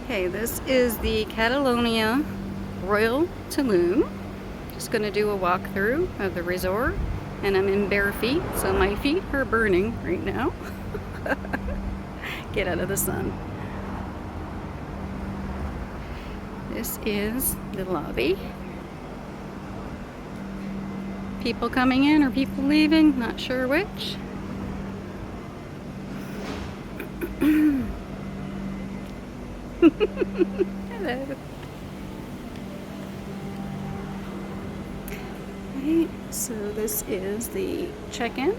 Okay, this is the Catalonia Royal Tulum. Just gonna do a walkthrough of the resort, and I'm in bare feet, so my feet are burning right now. Get out of the sun. This is the lobby. People coming in or people leaving, not sure which. Hello. Right, so this is the check-in.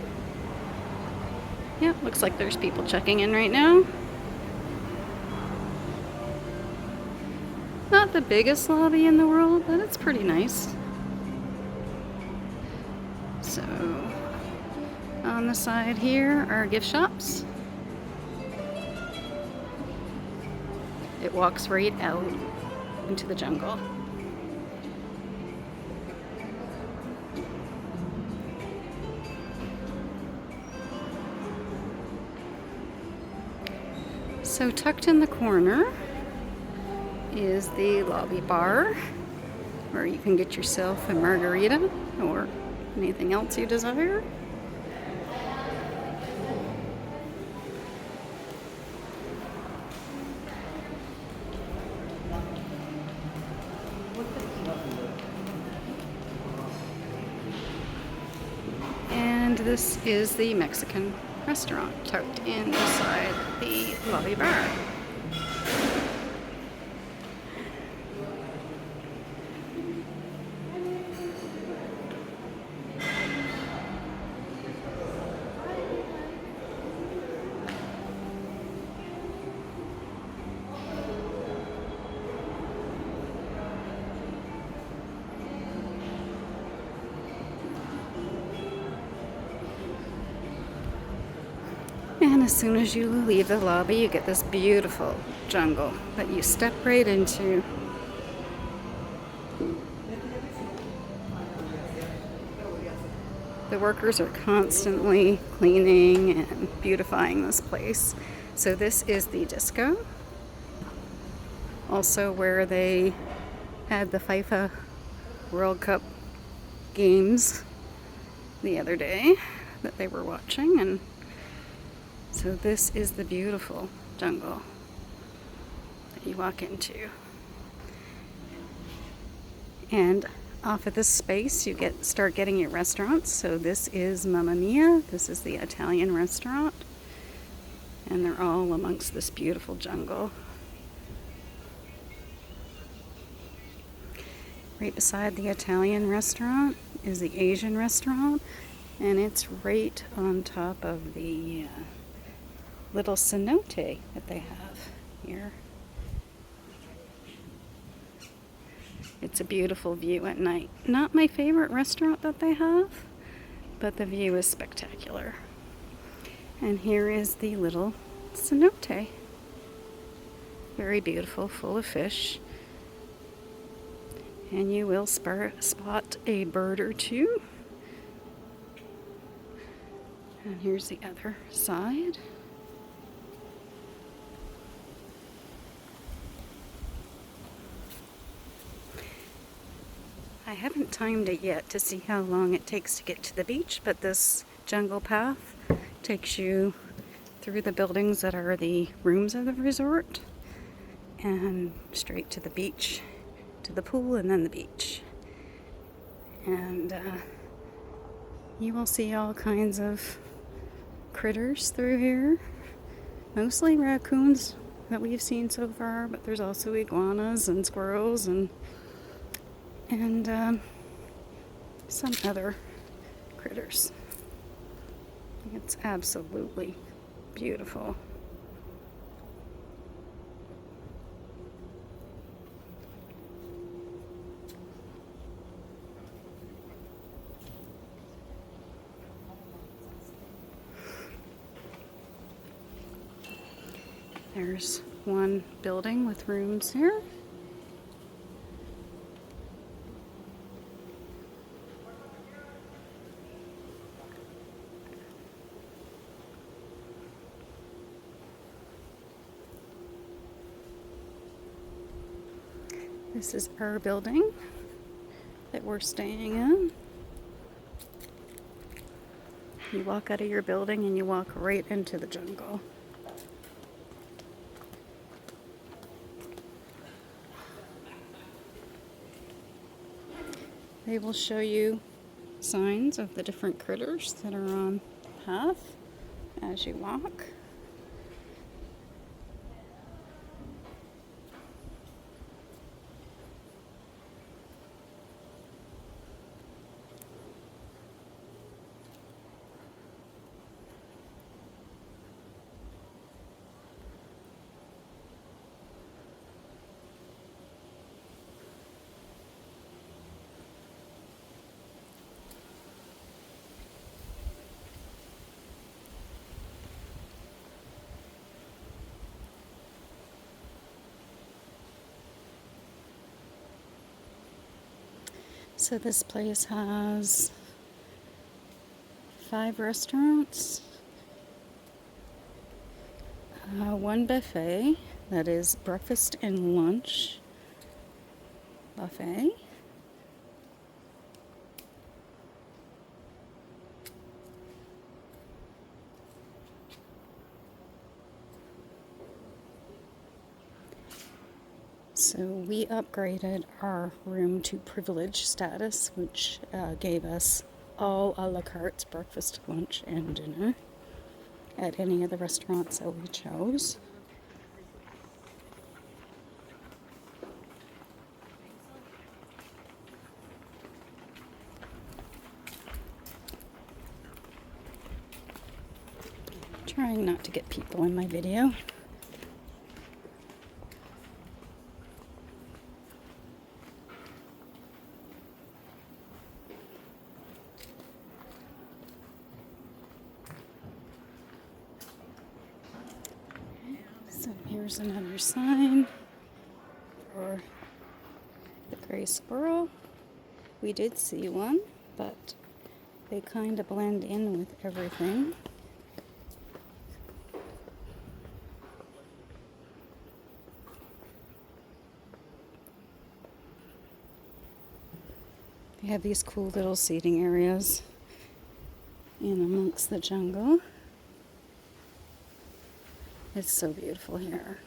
Yeah, looks like there's people checking in right now. Not the biggest lobby in the world, but it's pretty nice. So, on the side here are gift shops. It walks right out into the jungle. So tucked in the corner is the lobby bar, where you can get yourself a margarita or anything else you desire. And this is the Mexican restaurant tucked inside the lobby bar. And as soon as you leave the lobby, you get this beautiful jungle that you step right into. The workers are constantly cleaning and beautifying this place. So this is the disco, also where they had the FIFA World Cup games the other day that they were watching. And so this is the beautiful jungle that you walk into. And off of this space you start getting your restaurants. So this is Mamma Mia. This is the Italian restaurant. And they're all amongst this beautiful jungle. Right beside the Italian restaurant is the Asian restaurant. And it's right on top of the little cenote that they have here. It's a beautiful view at night. Not my favorite restaurant that they have, but the view is spectacular. And here is the little cenote. Very beautiful, full of fish. And you will spot a bird or two. And here's the other side. I haven't timed it yet to see how long it takes to get to the beach, but this jungle path takes you through the buildings that are the rooms of the resort and straight to the beach, to the pool and then the beach. And you will see all kinds of critters through here, mostly raccoons that we've seen so far, but there's also iguanas and squirrels and some other critters. It's absolutely beautiful. There's one building with rooms here. This is our building that we're staying in. You walk out of your building and you walk right into the jungle. They will show you signs of the different critters that are on the path as you walk. So this place has 5 restaurants, one buffet that is breakfast and lunch buffet. So we upgraded our room to privilege status, which gave us all a la carte breakfast, lunch, and dinner at any of the restaurants that we chose. Trying not to get people in my video. So here's another sign for the gray squirrel. We did see one, but they kind of blend in with everything. They have these cool little seating areas in amongst the jungle. It's so beautiful here.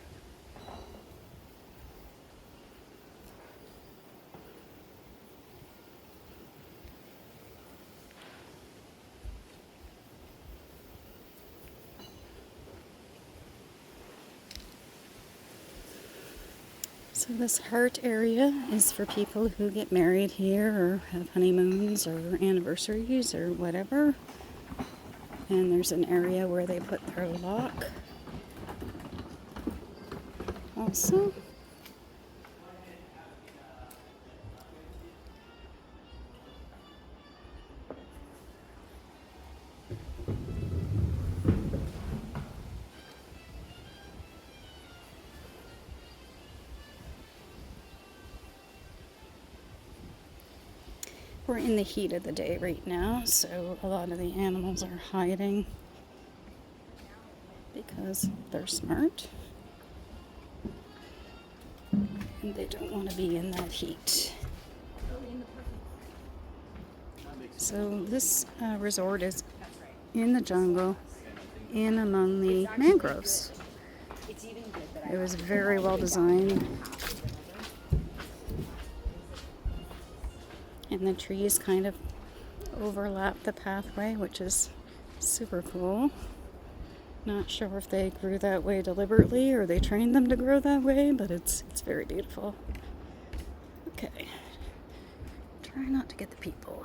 So this heart area is for people who get married here or have honeymoons or anniversaries or whatever. And there's an area where they put their lock also. We're in the heat of the day right now, so a lot of the animals are hiding because they're smart and they don't want to be in that heat. So this resort is in the jungle, in among the mangroves. It was very well designed. And the trees kind of overlap the pathway, which is super cool. Not sure if they grew that way deliberately or they trained them to grow that way, but it's very beautiful. Okay. Try not to get the people.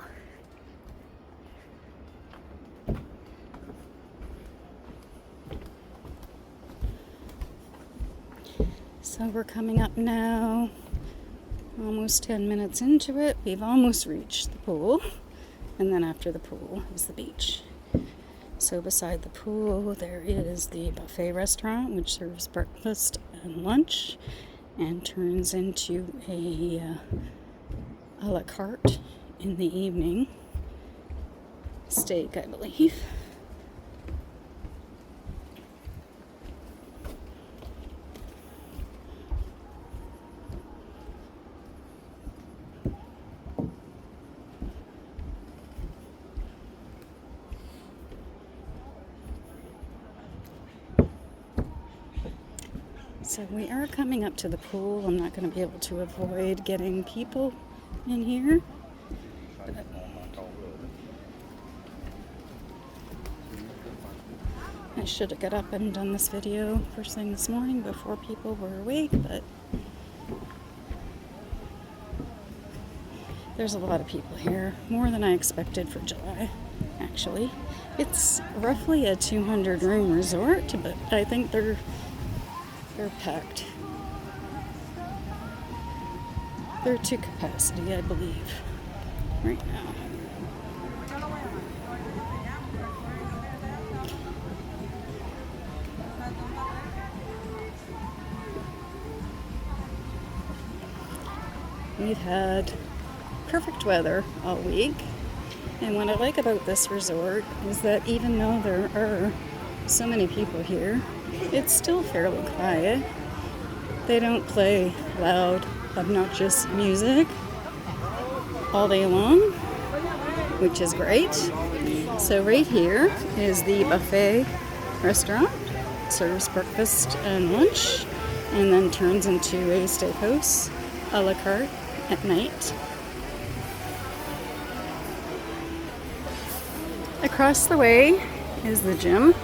So we're coming up now. Almost 10 minutes into it, we've almost reached the pool, and then after the pool is the beach. So beside the pool there is the buffet restaurant, which serves breakfast and lunch and turns into a la carte in the evening. Steak, I believe. So we are coming up to the pool. I'm not going to be able to avoid getting people in here. I should have got up and done this video first thing this morning before people were awake, but there's a lot of people here, more than I expected for July, actually. It's roughly a 200-room resort, but I think they're packed. They're to capacity, I believe, right now. We've had perfect weather all week, and what I like about this resort is that even though there are so many people here, it's still fairly quiet. They don't play loud, obnoxious music all day long, which is great. So right here is the buffet restaurant. It serves breakfast and lunch, and then turns into a steakhouse a la carte at night. Across the way is the gym,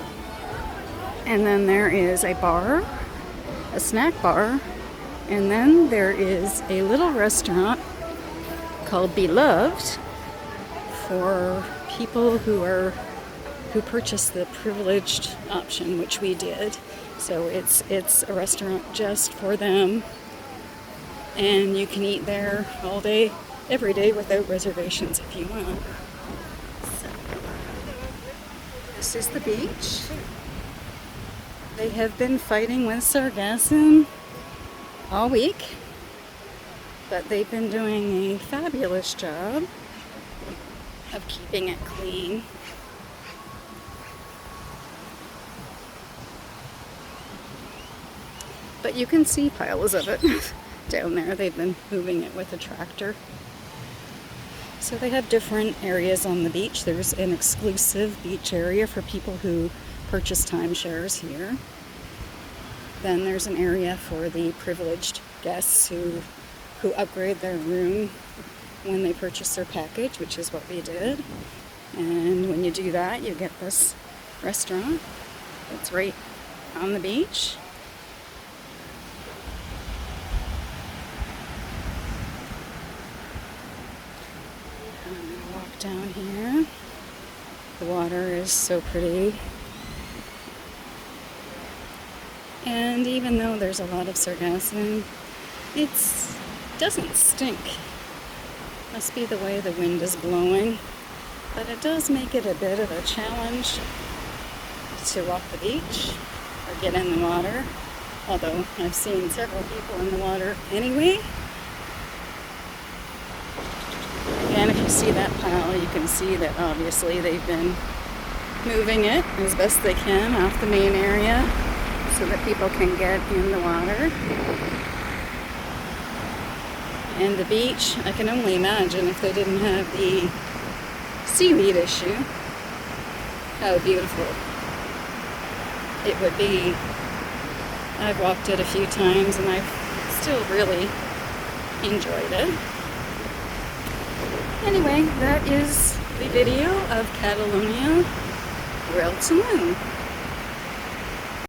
and then there is a bar, a snack bar, and then there is a little restaurant called Beloved for people who purchase the privileged option, which we did. So it's a restaurant just for them, and you can eat there all day, every day without reservations if you want. So, this is the beach. They have been fighting with sargassum all week, but they've been doing a fabulous job of keeping it clean. But you can see piles of it down there. They've been moving it with a tractor. So they have different areas on the beach. There's an exclusive beach area for people who purchase timeshares here. Then there's an area for the privileged guests who upgrade their room when they purchase their package, which is what we did. And when you do that, you get this restaurant that's right on the beach. Walk down here. The water is so pretty. And even though there's a lot of sargassum, it doesn't stink. Must be the way the wind is blowing. But it does make it a bit of a challenge to walk the beach or get in the water. Although I've seen several people in the water anyway. And if you see that pile, you can see that obviously they've been moving it as best they can off the main area so that people can get in the water. And the beach, I can only imagine if they didn't have the seaweed issue, how beautiful it would be. I've walked it a few times and I've still really enjoyed it. Anyway, that is the video of Catalonia, Tulum.